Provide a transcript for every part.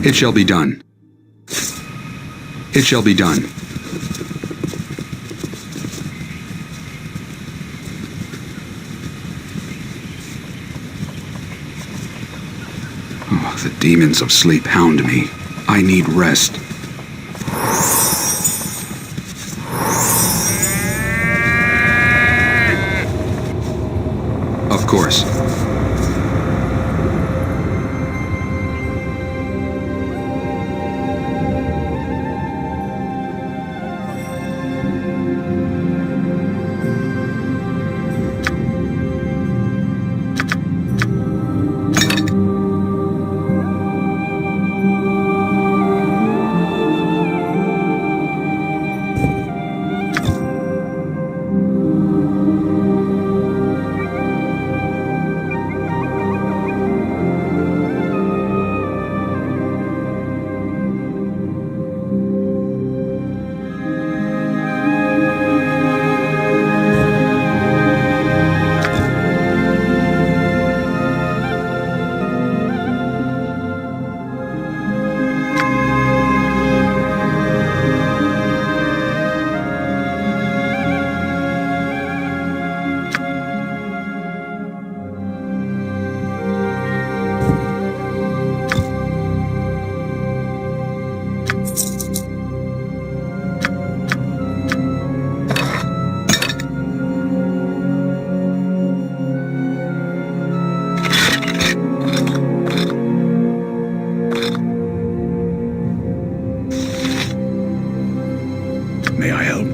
It shall be done. It shall be done. Oh, the demons of sleep hound me. I need rest. Of course. May I help?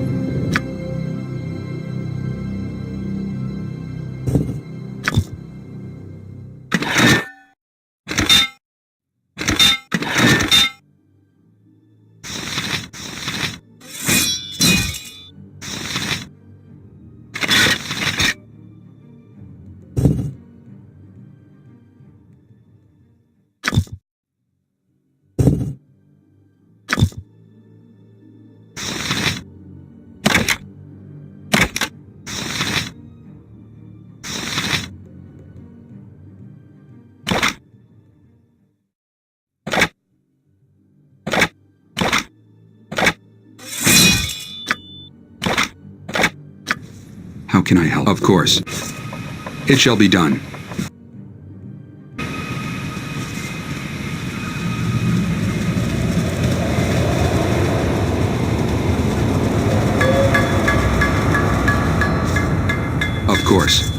How can I help? Of course. It shall be done. Of course.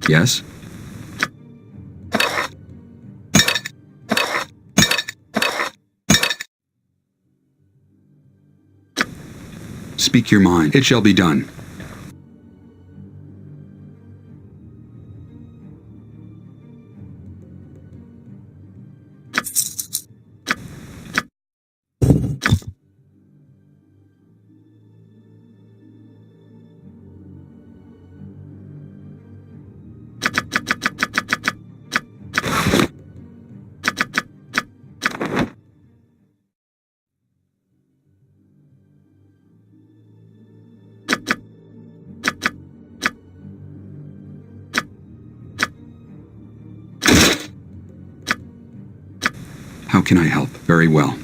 Yes? Speak your mind. It shall be done. How can I help? Very well.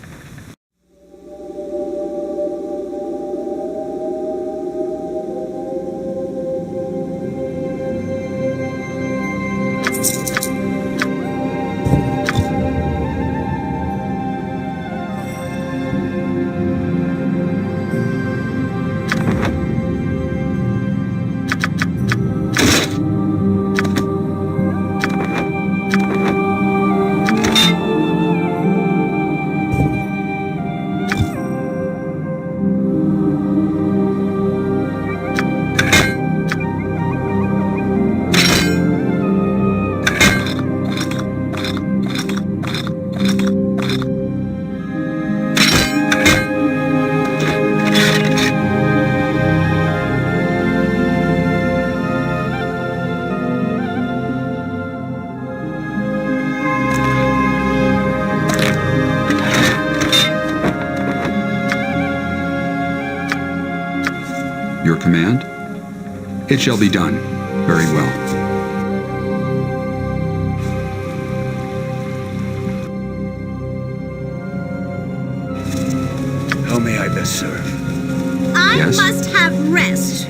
Your command? It shall be done. Very well. How may I best serve? I Yes? must have rest.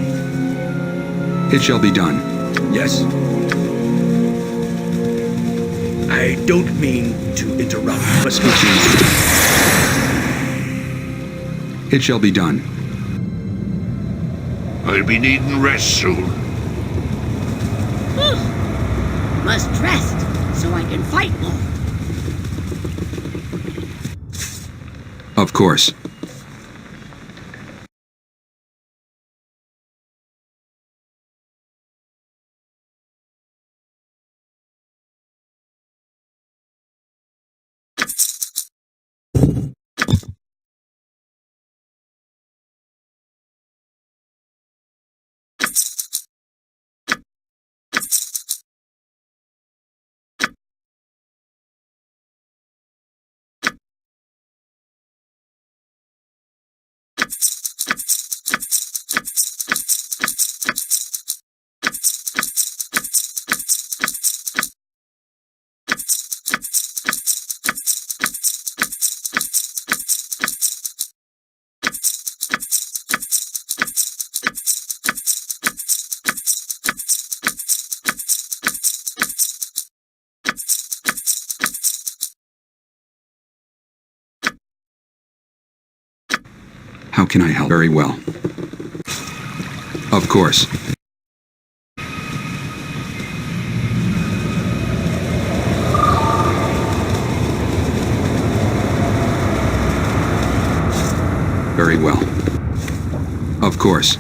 It shall be done. Yes. I don't mean to interrupt, but It shall be done. I'll be needing rest soon. Must rest so I can fight more. Of course. How can I help? Very well. Of course. Very well. Of course.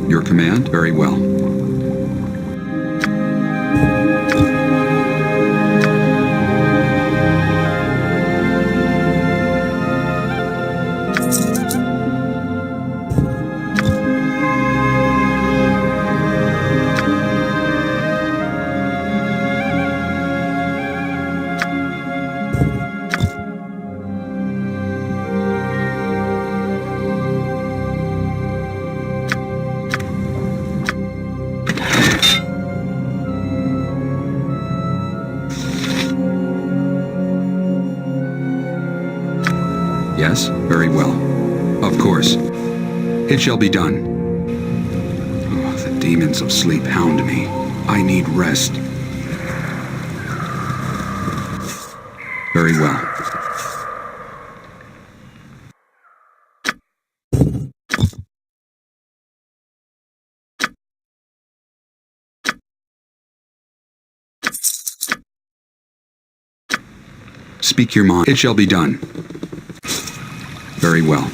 Your command? Very well. Yes, very well. Of course. It shall be done. Oh, the demons of sleep hound me. I need rest. Very well. Speak your mind. It shall be done. Very well.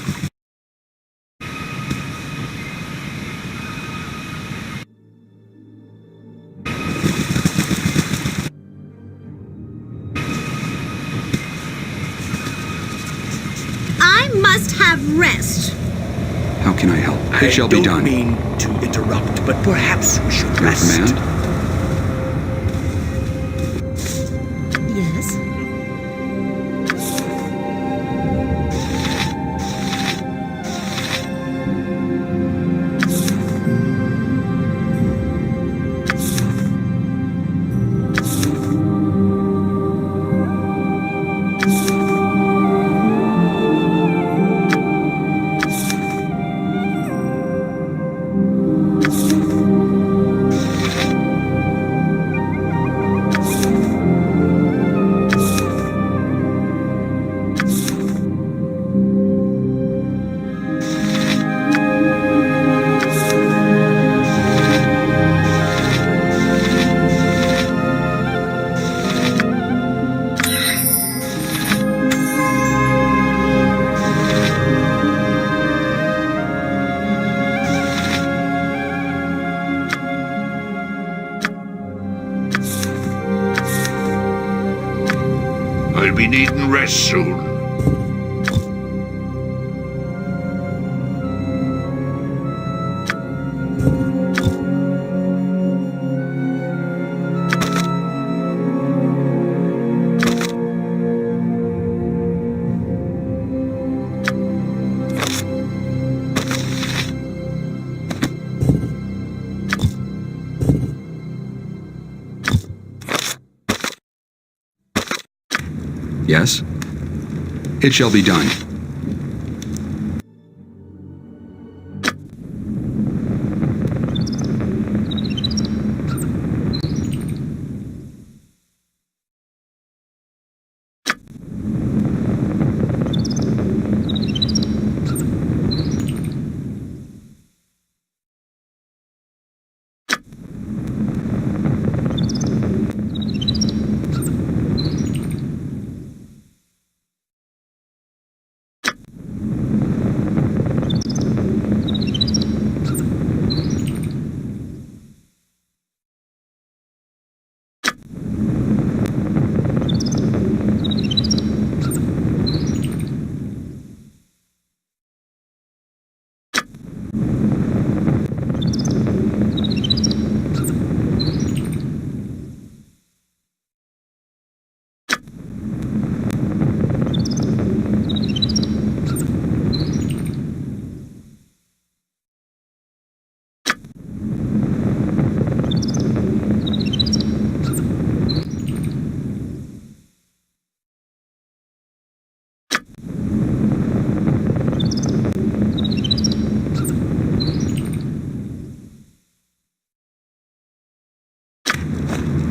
I must have rest. How can I help? It shall be done. I don't mean to interrupt, but perhaps we should Your rest. command? Yes? I'll be needing rest soon. Yes? It shall be done.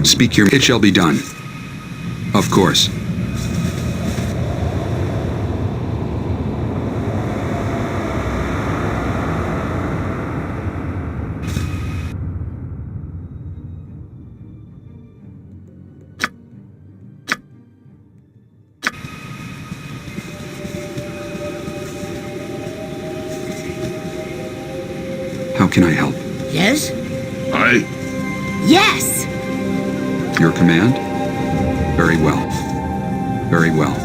Speak your... It shall be done. Of course. How can I help? Yes? Yes! Your command? Very well. Very well.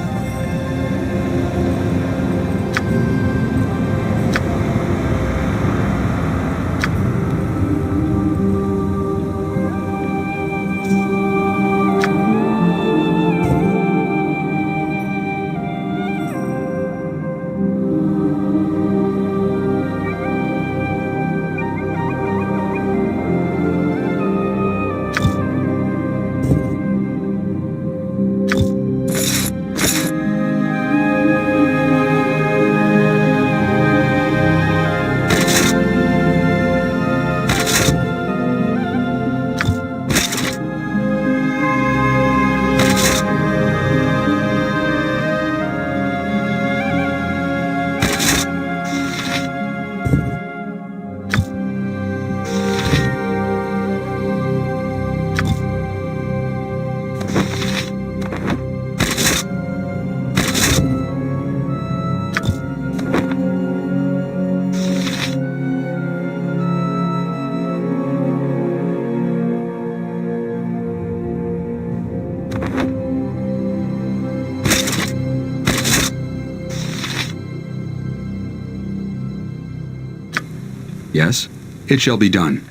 Yes, it shall be done.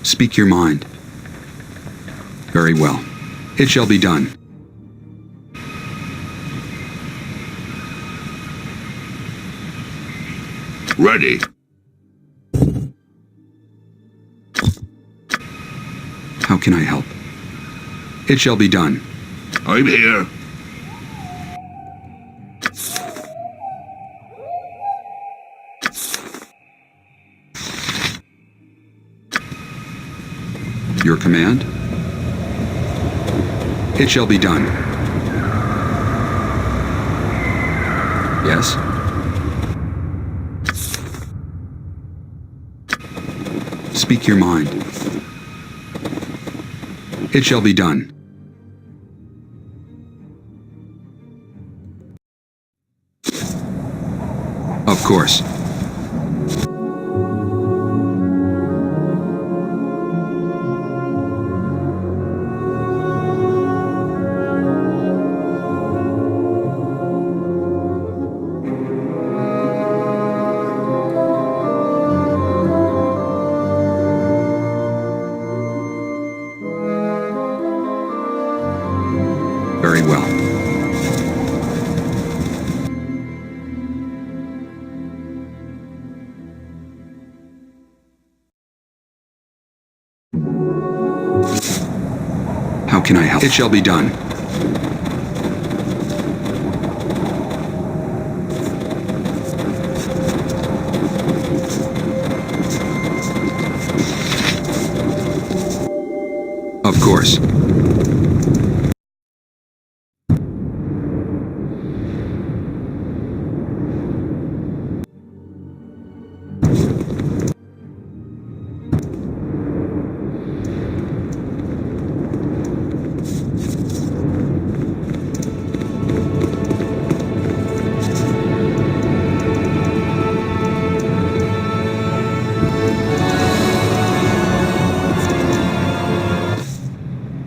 Speak your mind. Very well. It shall be done. Ready. How can I help? It shall be done. I'm here. Your command? It shall be done. Yes? Speak your mind. It shall be done. Of course. Very well. How can I help? It shall be done. Of course.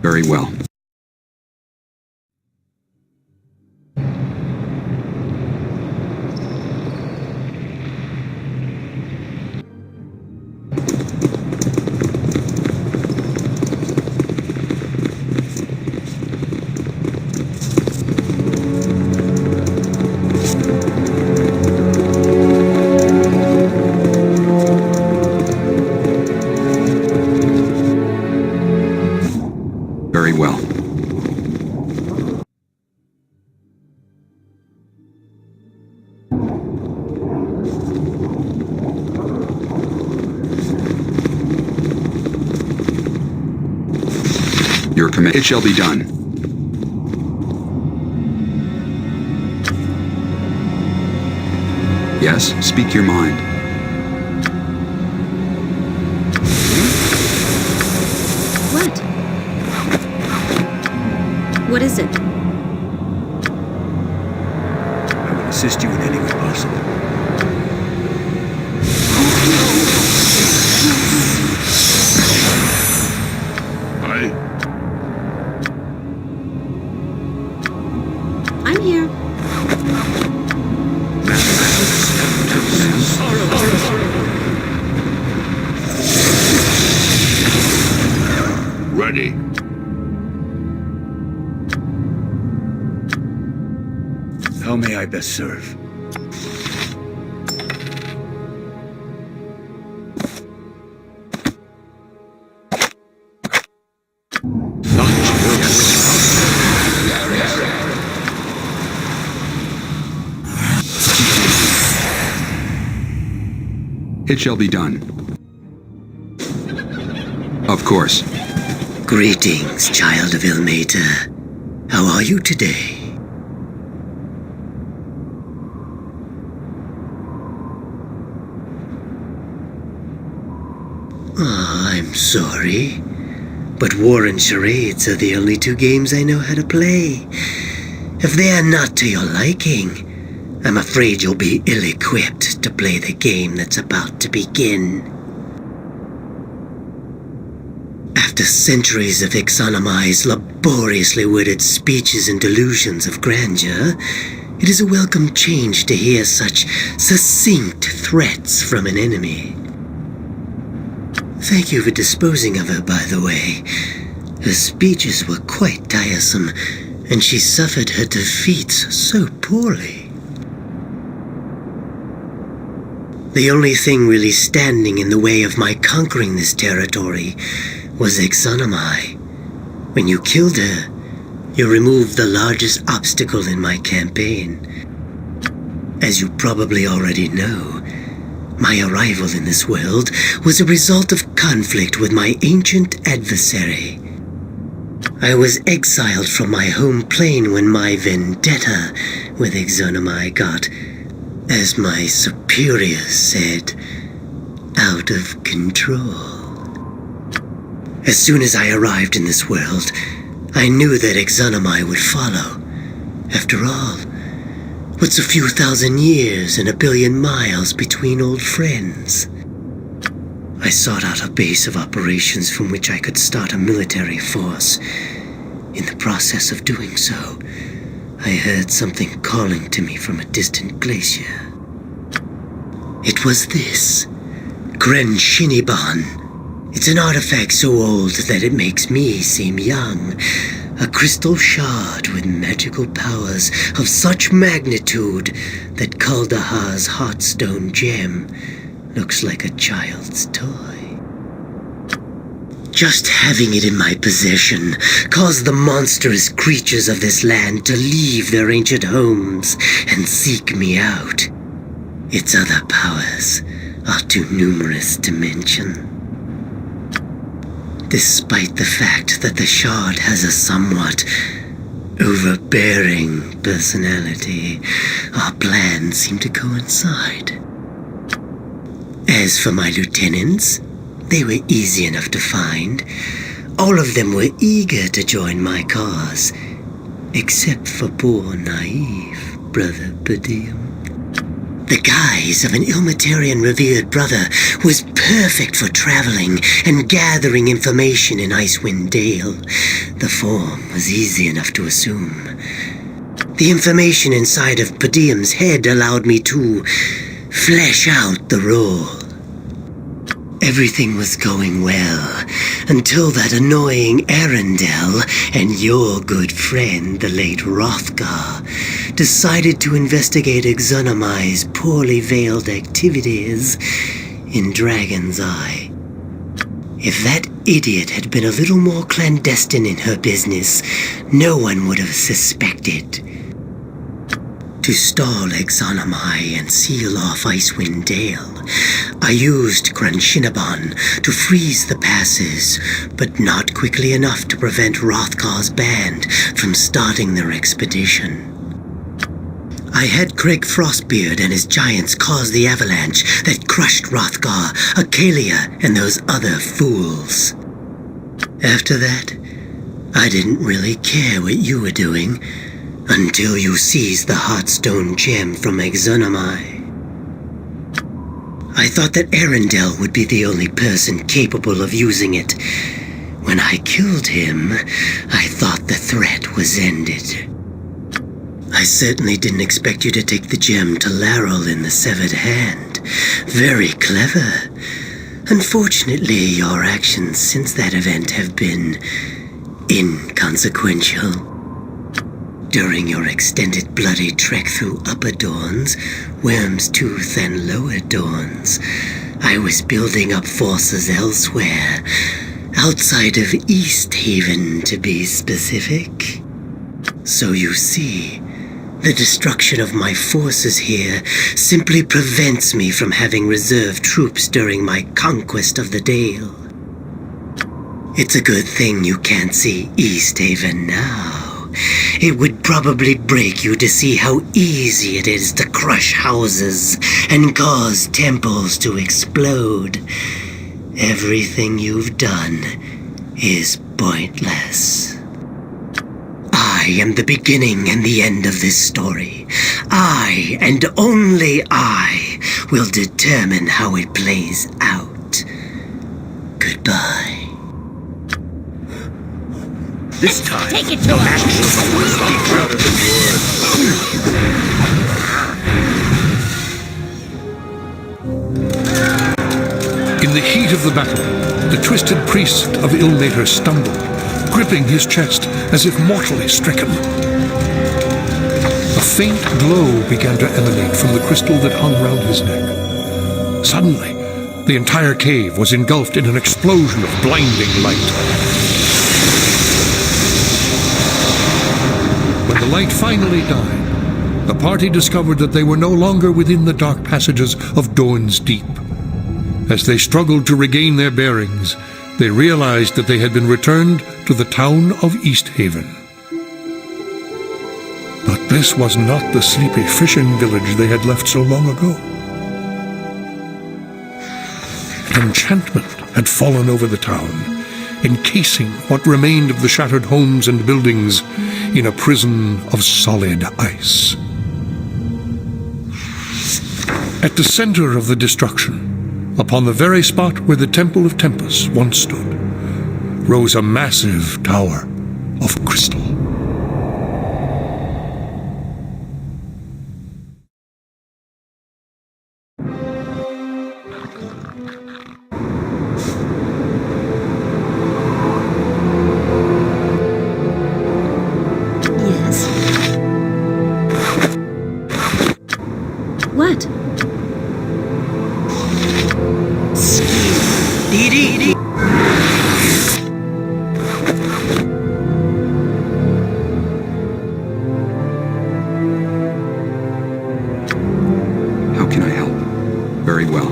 Very well. Very well. Your command. It shall be done. Yes, speak your mind. What? What is it? I will assist you in any way possible. I'm here. Ready. How may I best serve? It shall be done. Of course. Greetings, child of Ilmater. How are you today? I'm sorry, but war and charades are the only two games I know how to play. If they are not to your liking, I'm afraid you'll be ill-equipped to play the game that's about to begin. After centuries of Exonomai's laboriously worded speeches and delusions of grandeur, it is a welcome change to hear such succinct threats from an enemy. Thank you for disposing of her, by the way. Her speeches were quite tiresome, and she suffered her defeats so poorly. The only thing really standing in the way of my conquering this territory was Exonomai. When you killed her, you removed the largest obstacle in my campaign. As you probably already know, my arrival in this world was a result of conflict with my ancient adversary. I was exiled from my home plane when my vendetta with Exonomai got, as my superiors said, out of control. As soon as I arrived in this world, I knew that Exonomai would follow. After all, what's a few thousand years and a billion miles between old friends? I sought out a base of operations from which I could start a military force. In the process of doing so, I heard something calling to me from a distant glacier. It was this, Crenshinibon. It's an artifact so old that it makes me seem young. A crystal shard with magical powers of such magnitude that Kaldahar's Heartstone gem looks like a child's toy. Just having it in my possession caused the monstrous creatures of this land to leave their ancient homes and seek me out. Its other powers are too numerous to mention. Despite the fact that the shard has a somewhat overbearing personality, our plans seem to coincide. As for my lieutenants, they were easy enough to find. All of them were eager to join my cause, except for poor naive Brother Padium. The guise of an Ilmatarian revered brother was perfect for traveling and gathering information in Icewind Dale. The form was easy enough to assume. The information inside of Padium's head allowed me to flesh out the role. Everything was going well, until that annoying Arundel and your good friend, the late Hrothgar, decided to investigate Exonomai's poorly veiled activities in Dragon's Eye. If that idiot had been a little more clandestine in her business, no one would have suspected. To stall Exonomai and seal off Icewind Dale, I used Crenshinibon to freeze the passes, but not quickly enough to prevent Hrothgar's band from starting their expedition. I had Craig Frostbeard and his giants cause the avalanche that crushed Hrothgar, Acalia, and those other fools. After that, I didn't really care what you were doing, until you seized the Heartstone gem from Exonomai. I thought that Arundel would be the only person capable of using it. When I killed him, I thought the threat was ended. I certainly didn't expect you to take the gem to Laurel in the Severed Hand. Very clever. Unfortunately, your actions since that event have been inconsequential. During your extended bloody trek through Upper Dawns, Worm's Tooth, and Lower Dawns, I was building up forces elsewhere, outside of Easthaven to be specific. So you see, the destruction of my forces here simply prevents me from having reserve troops during my conquest of the Dale. It's a good thing you can't see Easthaven now. It would probably break you to see how easy it is to crush houses and cause temples to explode. Everything you've done is pointless. I am the beginning and the end of this story. I, and only I, will determine how it plays out. Goodbye. This time, Take it to her. action is louder than words. In the heat of the battle, the twisted priest of Ilmater stumbled, gripping his chest as if mortally stricken. A faint glow began to emanate from the crystal that hung round his neck. Suddenly, the entire cave was engulfed in an explosion of blinding light. When the light finally died, the party discovered that they were no longer within the dark passages of Dorn's Deep. As they struggled to regain their bearings, they realized that they had been returned to the town of Easthaven. But this was not the sleepy fishing village they had left so long ago. Enchantment had fallen over the town, encasing what remained of the shattered homes and buildings in a prison of solid ice. At the center of the destruction, upon the very spot where the Temple of Tempus once stood, rose a massive tower of crystal. Yes. What? Dee. How can I help? Very well.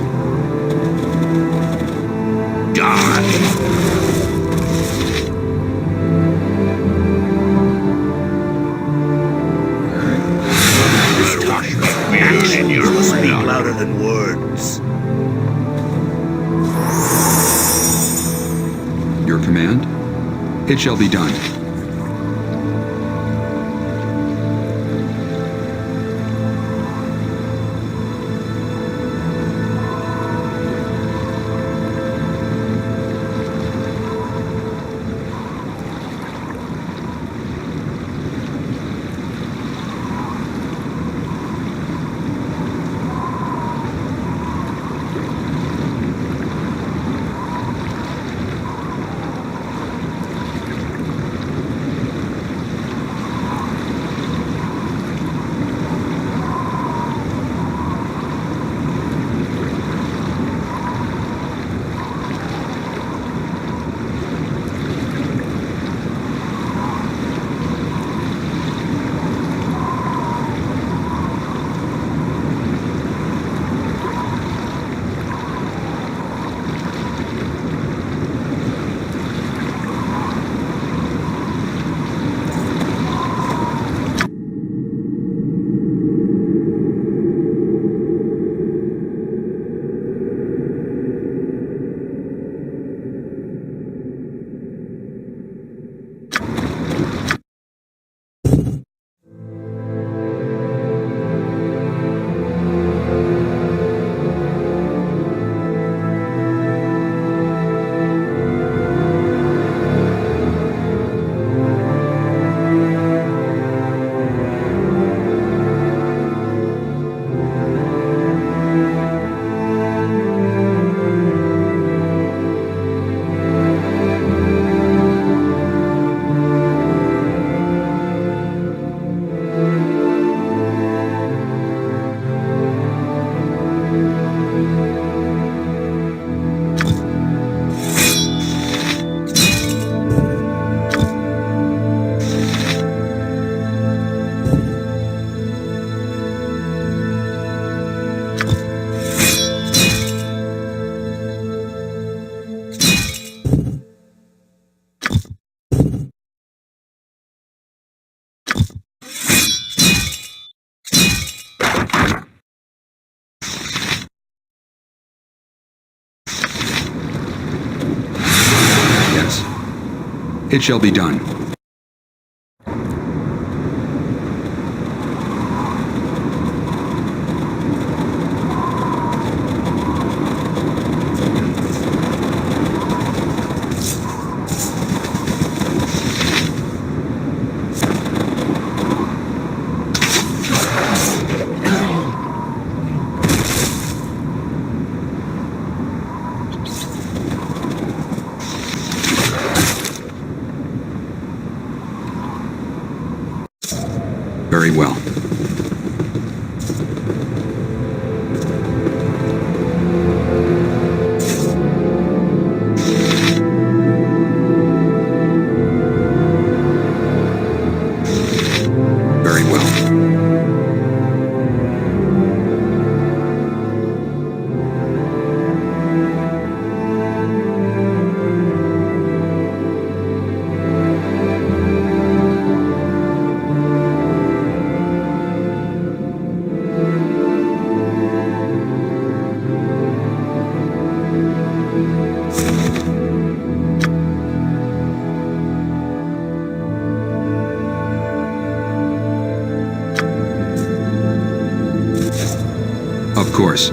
Action will speak louder than words. Your command? It shall be done. It shall be done. Very well. Very well. Of course.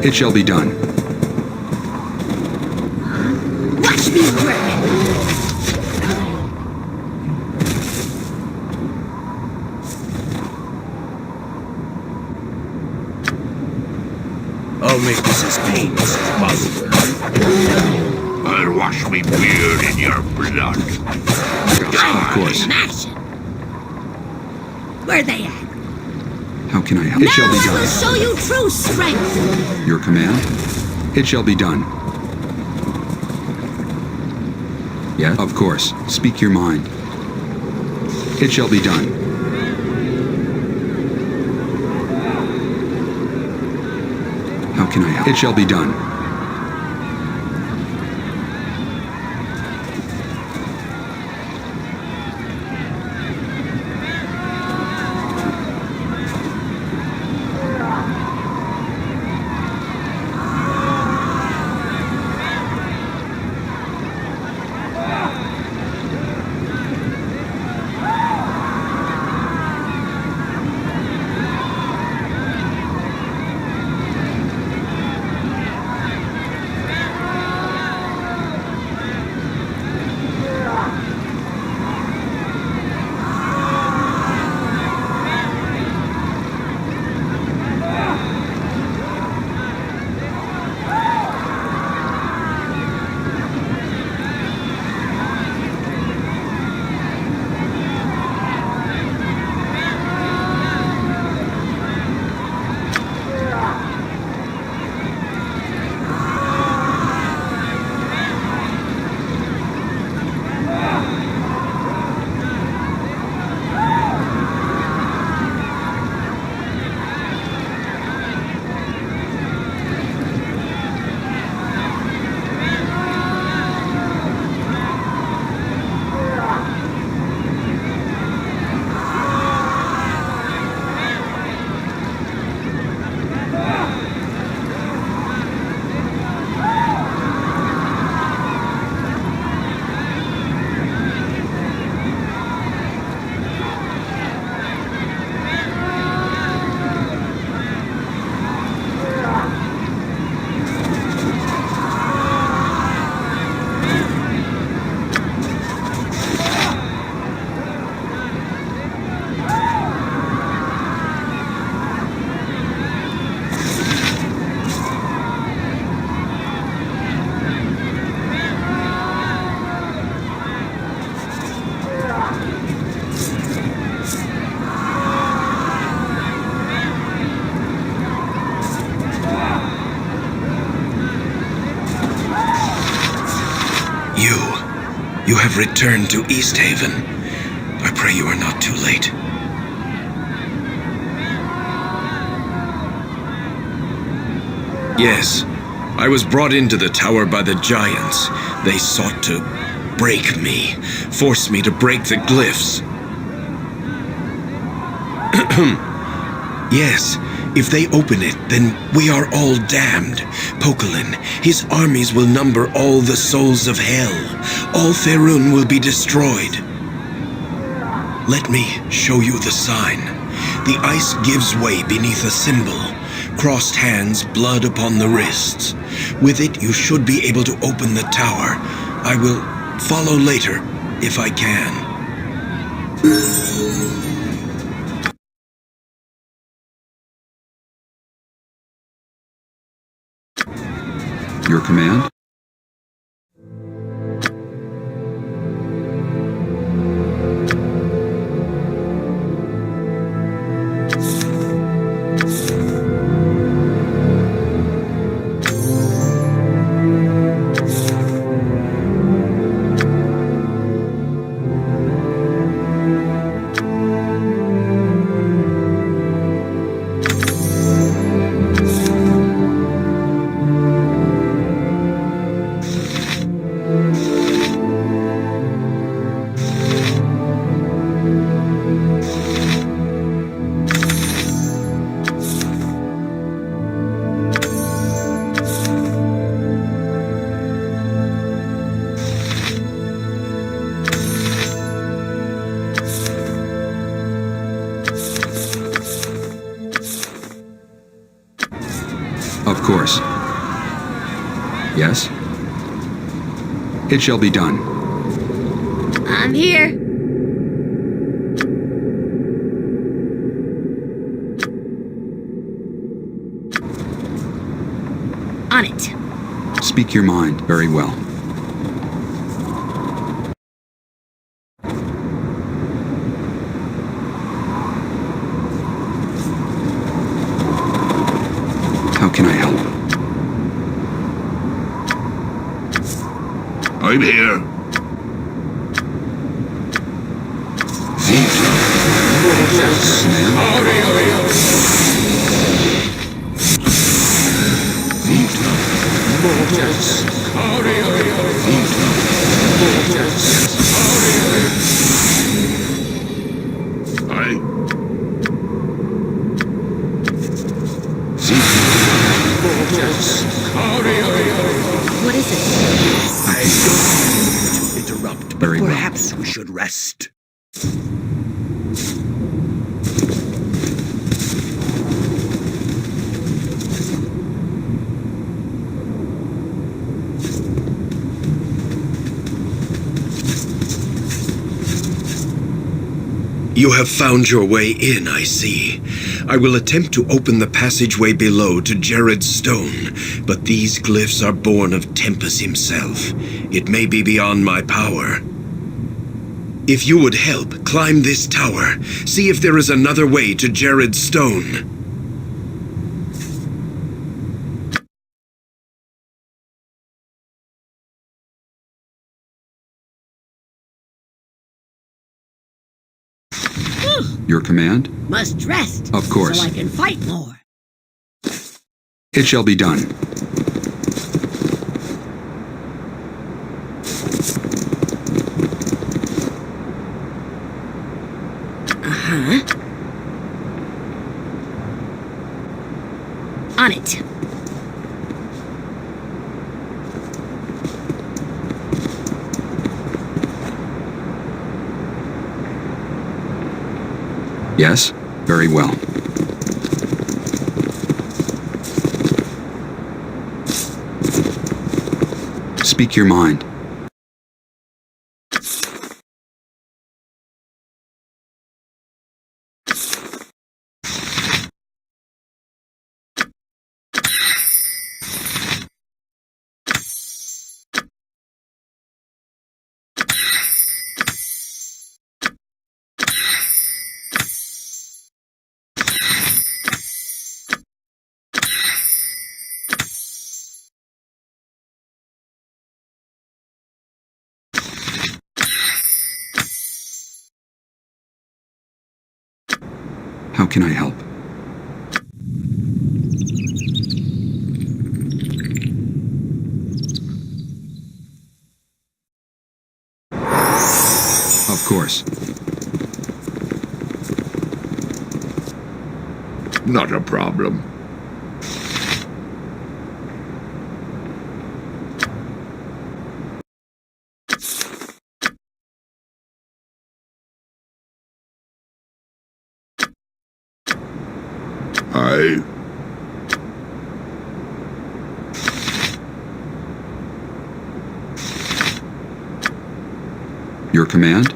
It shall be done. Watch me work! I'll make this as painless as possible. I'll wash me beard in your blood. Of course. Action! Where they at? How can I help? It shall be Now I done. will show you true strength! Your command? It shall be done. Yeah, of course. Speak your mind. It shall be done. How can I help? It shall be done. You have returned to Easthaven. I pray you are not too late. Yes, I was brought into the tower by the giants. They sought to break me, force me to break the glyphs. Yes, if they open it, then we are all damned. Poquelin, his armies will number all the souls of hell. All Faerun will be destroyed. Let me show you the sign. The ice gives way beneath a symbol. Crossed hands, blood upon the wrists. With it, you should be able to open the tower. I will follow later, if I can. Your command? Of course. Yes? It shall be done. I'm here. On it. Speak your mind. Very well. How can I help? I'm here. What is it? I don't mean to interrupt, but Very well. perhaps we should rest. You have found your way in, I see. I will attempt to open the passageway below to Jared's stone, but these glyphs are born of Tempus himself. It may be beyond my power. If you would help, climb this tower. See if there is another way to Jared's stone. Your command? Must rest. Of course. So I can fight more. It shall be done. On it. Yes? Very well. Speak your mind. How can I help? Of course. Not a problem. Your command?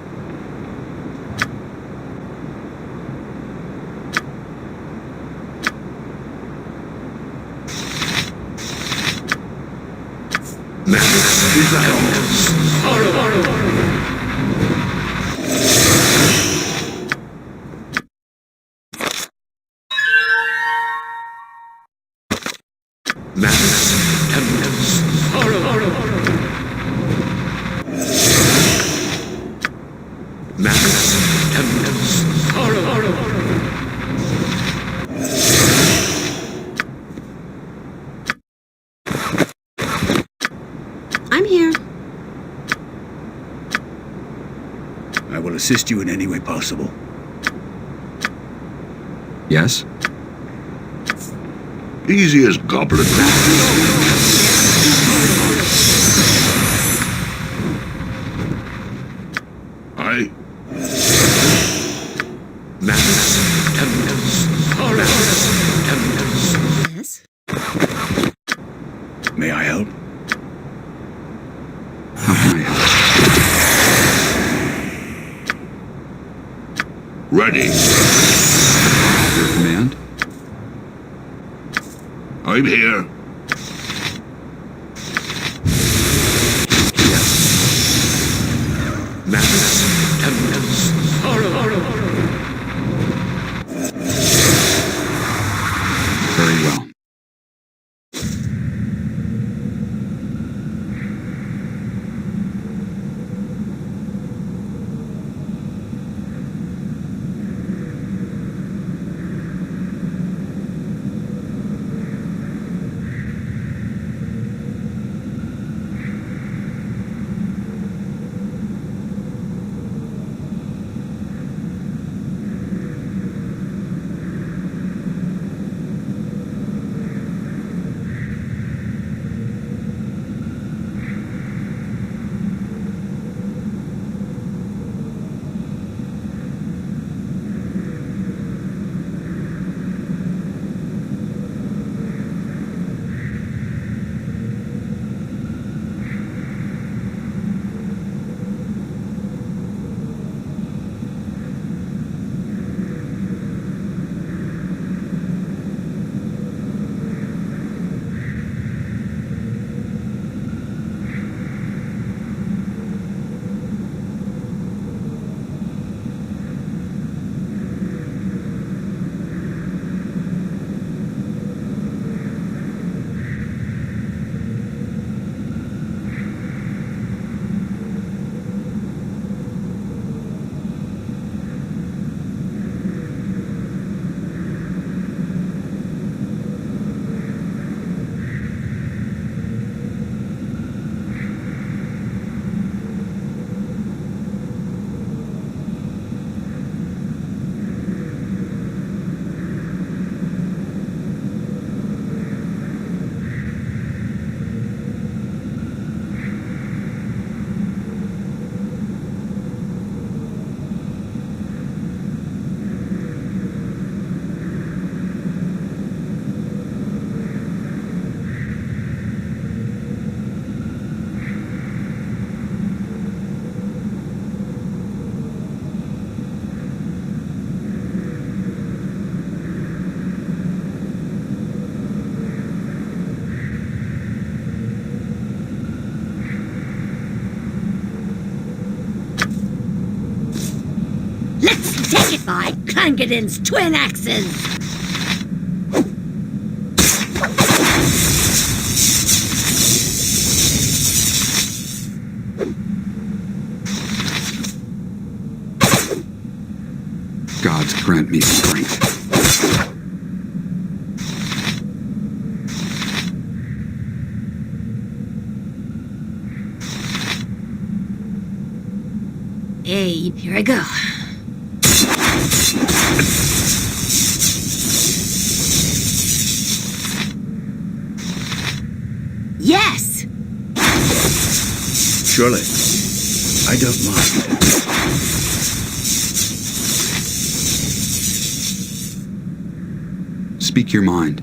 I'm here. I will assist you in any way possible. Yes? Easy as goblet. Yes? May I help? How can I help? Ready. Your command? I'm here. Magnus, Tempus, Very well. Take it by Clangeddin's twin axes! Gods grant me strength. Hey, here I go. Yes! Surely. I don't mind. Speak your mind.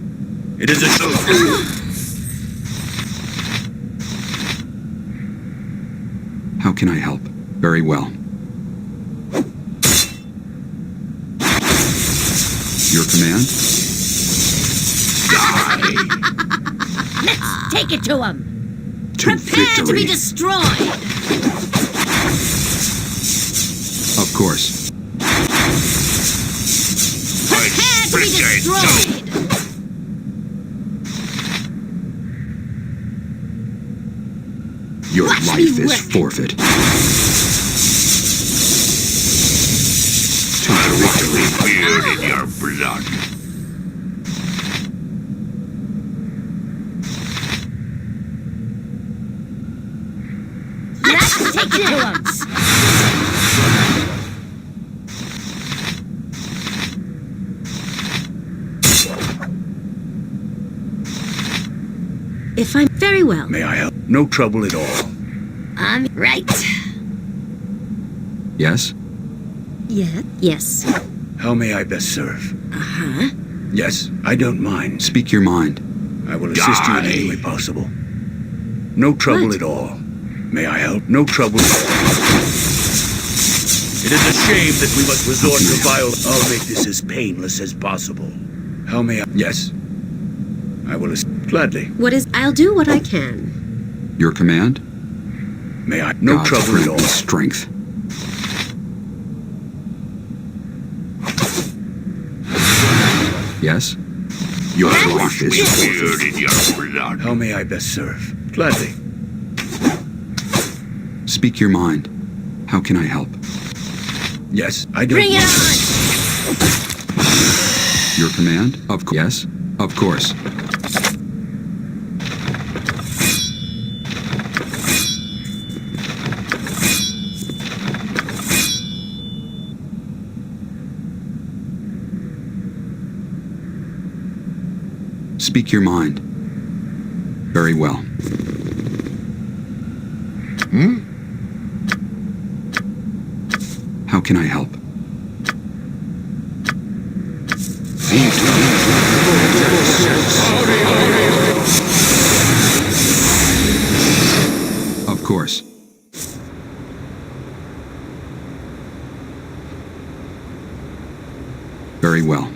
It is a show. How can I help? Very well. Your command? Let's take it to him! To Prepare victory. to be destroyed! Of course. Prepare to be destroyed! Your Watch life me is work. forfeit. To I'll wash victory. me beard in your blood. Let's take it to him! If I'm very well. May I help? No trouble at all. I'm right. Yes? Yeah. Yes. How may I best serve? Uh-huh. Yes, I don't mind. Speak your mind. I will assist you in any way possible. No trouble at all. May I help? No trouble. It is a shame that we must resort to violence. I'll make this as painless as possible. How may I? Yes. I will gladly. What is... I'll do what I can. Your command? May I? No God's trouble grant at all. me strength. Yes? Your I'll wash wash me this. weird in your blood. How may I best serve? Gladly. Speak your mind. How can I help? Yes, I don't. Bring it on! Your command? Yes? Of course. Speak your mind. Very well. How can I help? Of course. Very well.